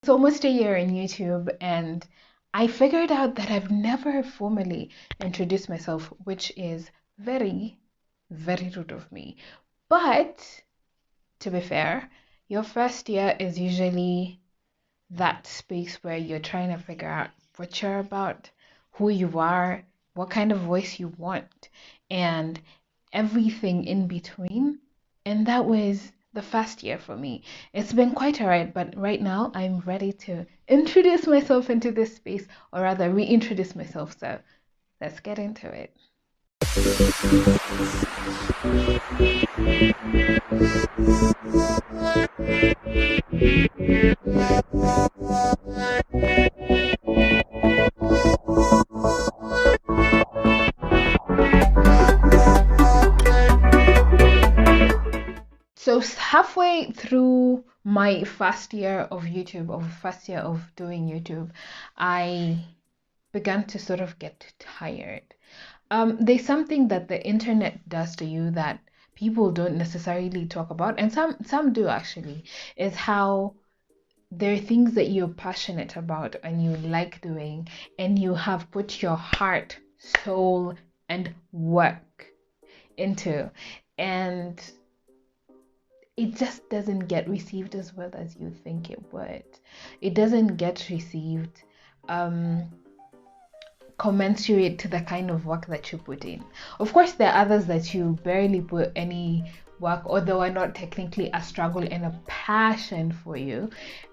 It's almost a year in YouTube, and I figured out that I've never formally introduced myself, which is very, very rude of me. But to be fair, your first year is usually that space where you're trying to figure out what you're about, who you are, what kind of voice you want, and everything in between. And that was the first year for me. It's been quite a ride, but right now I'm ready to introduce myself into this space, or rather, reintroduce myself. So let's get into it. So halfway through my first year of YouTube, or first year of doing YouTube, I began to sort of get tired. There's something that the internet does to you that people don't necessarily talk about, and some do actually, is how there are things that you're passionate about and you like doing, and you have put your heart, soul, and work into, and it just doesn't get received as well as you think it would. It doesn't get received commensurate to the kind of work that you put in. Of course, there are others that you barely put any work, although are not technically a struggle and a passion for you,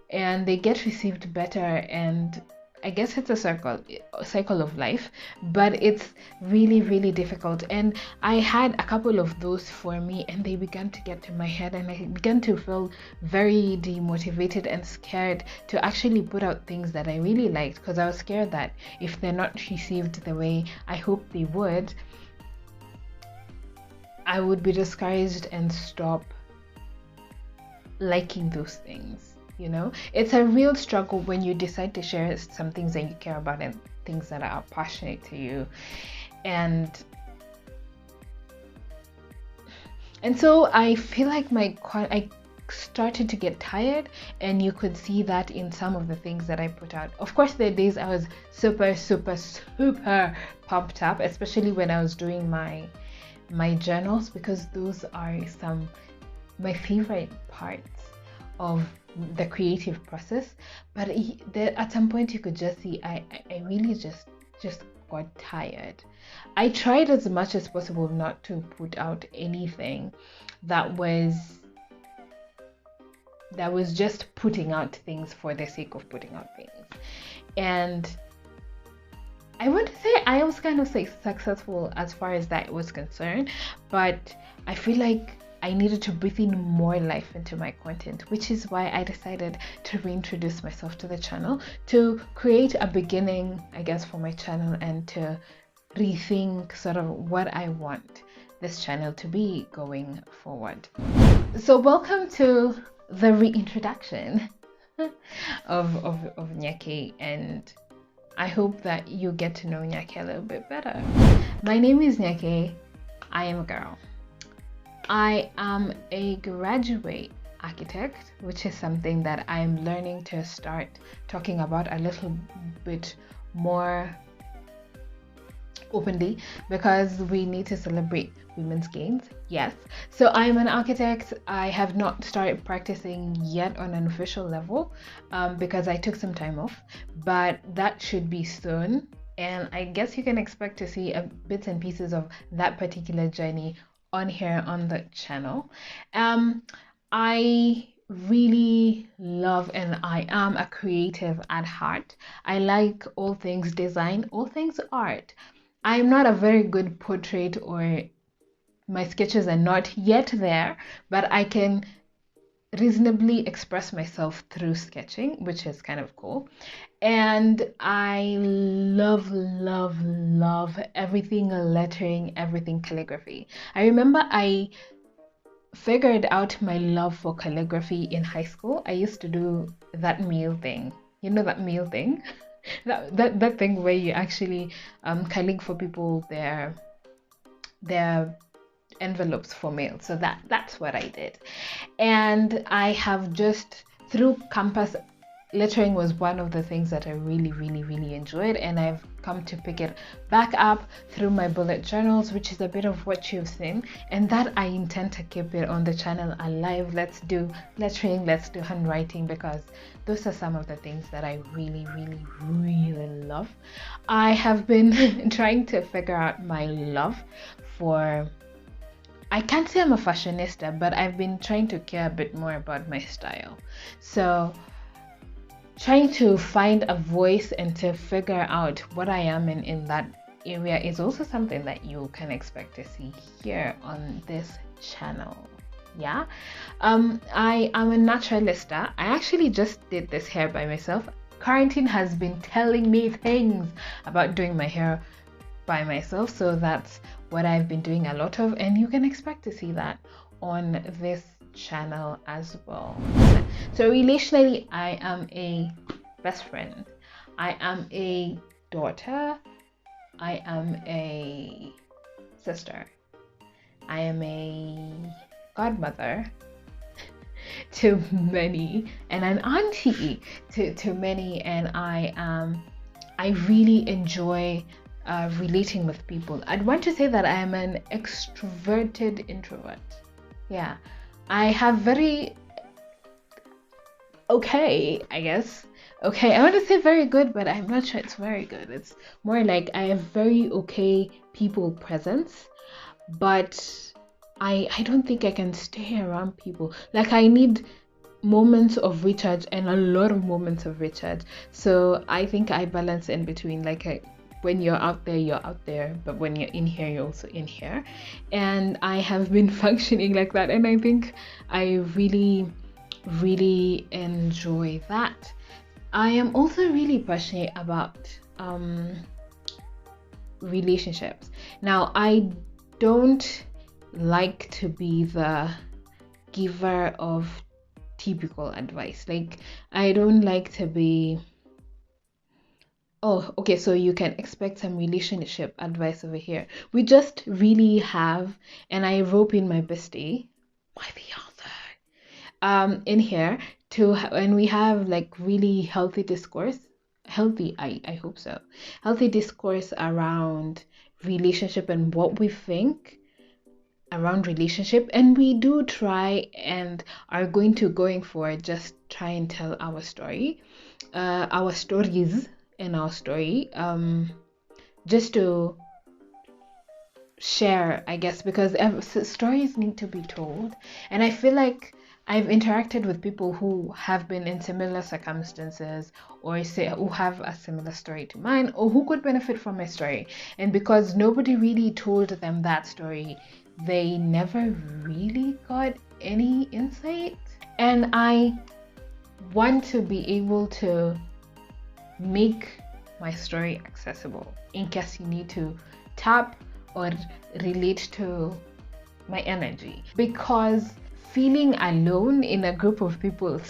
and they get received better. And I guess it's a cycle of life, but it's really, really difficult. And I had a couple of those for me, and they began to get to my head, and I began to feel very demotivated and scared to actually put out things that I really liked, because I was scared that if they're not received the way I hoped they would, I would be discouraged and stop liking those things. It's a real struggle when you decide to share some things that you care about and things that are passionate to you. And so I feel like I started to get tired, and you could see that in some of the things that I put out. Of course, there are days I was super, super, super pumped up, especially when I was doing my journals, because those are my favorite parts of the creative process. But at some point you could just see I really just got tired. I tried as much as possible not to put out anything that was just putting out things for the sake of putting out things. And I want to say I was kind of successful as far as that was concerned, but I feel like I needed to breathe in more life into my content, which is why I decided to reintroduce myself to the channel, to create a beginning, I guess, for my channel, and to rethink sort of what I want this channel to be going forward. So welcome to the reintroduction of Nyake, and I hope that you get to know Nyake a little bit better. My name is Nyake. I am a girl. I am a graduate architect, which is something that I'm learning to start talking about a little bit more openly, because we need to celebrate women's gains. Yes, so I'm an architect. I have not started practicing yet on an official level, because I took some time off, but that should be soon, and I guess you can expect to see bits and pieces of that particular journey on here on the channel. I really love, and I am a creative at heart. I like all things design, all things art. I'm not a very good portrait, or my sketches are not yet there, but I can reasonably express myself through sketching, which is kind of cool. And I love, love, love everything lettering, everything calligraphy. I remember I figured out my love for calligraphy in high school. I used to do that meal thing. You know that meal thing? that thing where you actually calling for people their envelopes for mail. So that's what I did. And I have just, through campus lettering was one of the things that I really enjoyed, and I've come to pick it back up through my bullet journals, which is a bit of what you've seen, and that I intend to keep it on the channel alive. Let's do lettering, let's do handwriting, because those are some of the things that I really love. I have been trying to figure out my love for, I can't say I'm a fashionista, but I've been trying to care a bit more about my style. So trying to find a voice and to figure out what I am in that area is also something that you can expect to see here on this channel. Yeah, I am a naturalista. I actually just did this hair by myself. Quarantine has been telling me things about doing my hair by myself, so that's what I've been doing a lot of, and you can expect to see that on this channel as well. So relationally, I am a best friend, I am a daughter, I am a sister, I am a godmother to many, and an auntie to many, and I really enjoy relating with people. I'd want to say that I am an extroverted introvert. Yeah, I have very okay, I guess. Okay, I want to say very good, but I'm not sure it's very good. It's more like I have very okay people presence, but I don't think I can stay around people. Like, I need moments of recharge and a lot of moments of recharge. So I think I balance in between. Like, when you're out there, but when you're in here, you're also in here. And I have been functioning like that, and I think I really enjoy that. I am also really passionate about relationships. Now, I don't like to be the giver of typical advice. Like, I don't like to be, oh, okay, so you can expect some relationship advice over here. We just really have, and I rope in my bestie, my fiance, in here to, and we have like really healthy discourse, healthy, I hope so, healthy discourse around relationship and what we think around relationship. And we do try and are going forward, just try and tell our story, our stories in our story, just to share, I guess, because stories need to be told. And I feel like I've interacted with people who have been in similar circumstances, or say who have a similar story to mine, or who could benefit from my story. And because nobody really told them that story, they never really got any insight. And I want to be able to make my story accessible in case you need to tap or relate to my energy, because feeling alone in a group of people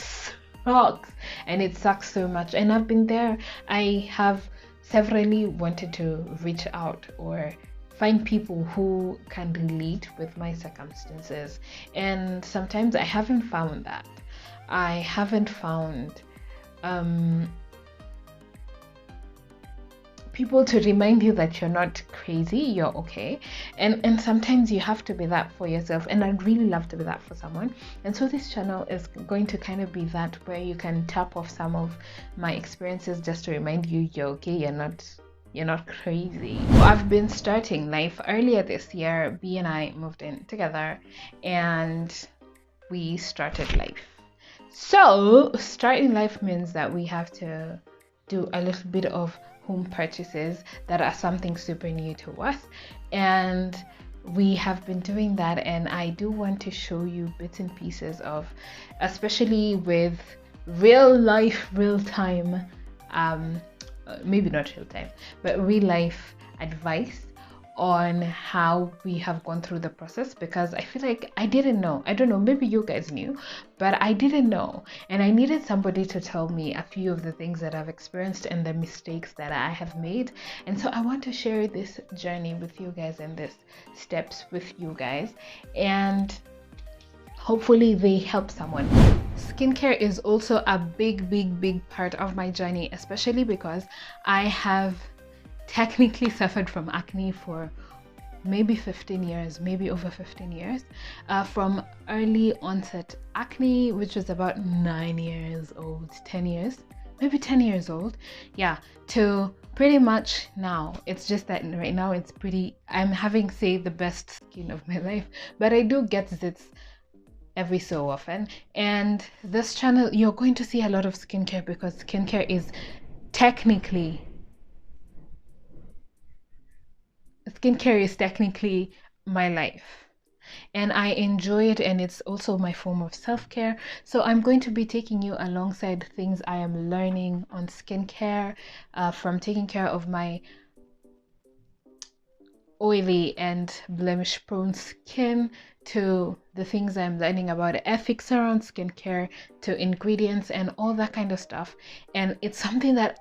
sucks, and it sucks so much. And I've been there. I have severally wanted to reach out or find people who can relate with my circumstances, and sometimes I haven't found that. I haven't found people to remind you that you're not crazy, you're okay. And sometimes you have to be that for yourself, and I'd really love to be that for someone. And so this channel is going to kind of be that, where you can tap off some of my experiences just to remind you you're okay, you're not crazy. I've been starting life. Earlier this year, B and I moved in together and we started life. So starting life means that we have to do a little bit of home purchases that are something super new to us, and we have been doing that. And I do want to show you bits and pieces of, especially with real time, maybe not real time, but real life advice on how we have gone through the process, because I feel like I didn't know. I don't know, maybe you guys knew, but I didn't know, and I needed somebody to tell me a few of the things that I've experienced and the mistakes that I have made. And so I want to share this journey with you guys and these steps with you guys, and hopefully they help someone. Skincare is also a big part of my journey, especially because I have technically suffered from acne for maybe 15 years, maybe over 15 years, from early onset acne, which was about 9 years old, 10 years, maybe 10 years old, yeah, to pretty much now. It's just that right now it's pretty, I'm having, say, the best skin of my life, but I do get zits every so often. And this channel, you're going to see a lot of skincare, because skincare is technically my life, and I enjoy it, and it's also my form of self-care. So I'm going to be taking you alongside things I am learning on skincare, from taking care of my oily and blemish prone skin, to the things I'm learning about ethics around skincare, to ingredients and all that kind of stuff. And it's something that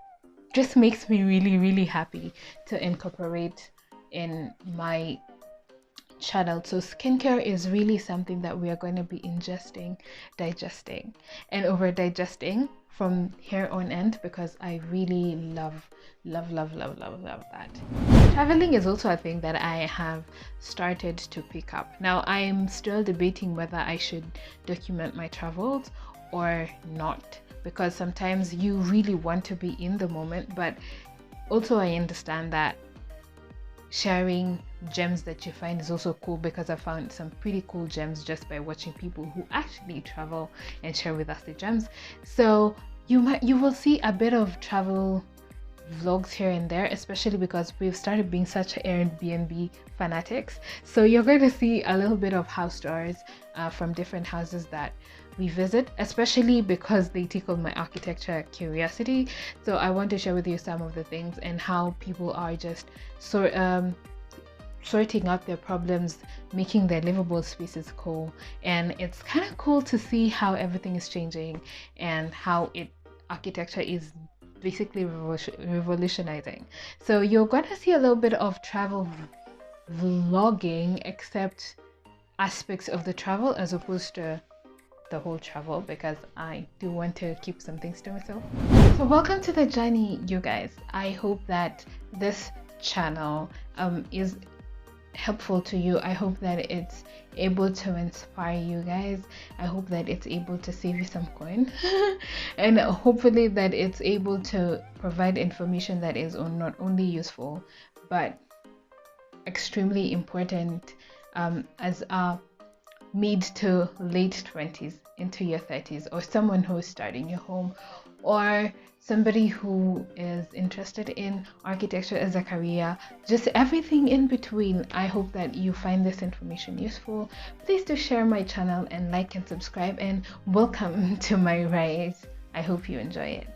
just makes me really happy to incorporate in my channel. So skincare is really something that we are going to be ingesting, digesting, and over digesting from here on end, because I really love that. Traveling is also a thing that I have started to pick up. Now I'm still debating whether I should document my travels or not, because sometimes you really want to be in the moment, but also I understand that sharing gems that you find is also cool, because I found some pretty cool gems just by watching people who actually travel and share with us the gems. So you will see a bit of travel vlogs here and there, especially because we've started being such Airbnb fanatics. So you're going to see a little bit of house tours from different houses that we visit, especially because they tickled my architecture curiosity. So I want to share with you some of the things and how people are just sorting out their problems, making their livable spaces cool. And it's kind of cool to see how everything is changing and how architecture is basically revolutionizing. So you're going to see a little bit of travel vlogging, except aspects of the travel as opposed to the whole travel, because I do want to keep some things to myself. So welcome to the journey, you guys. I hope that this channel is helpful to you. I hope that it's able to inspire you guys. I hope that it's able to save you some coin and hopefully that it's able to provide information that is not only useful but extremely important as a mid to late 20s into your 30s, or someone who is starting your home, or somebody who is interested in architecture as a career, just everything in between. I hope that you find this information useful. Please do share my channel and like and subscribe, and welcome to my rise. I hope you enjoy it.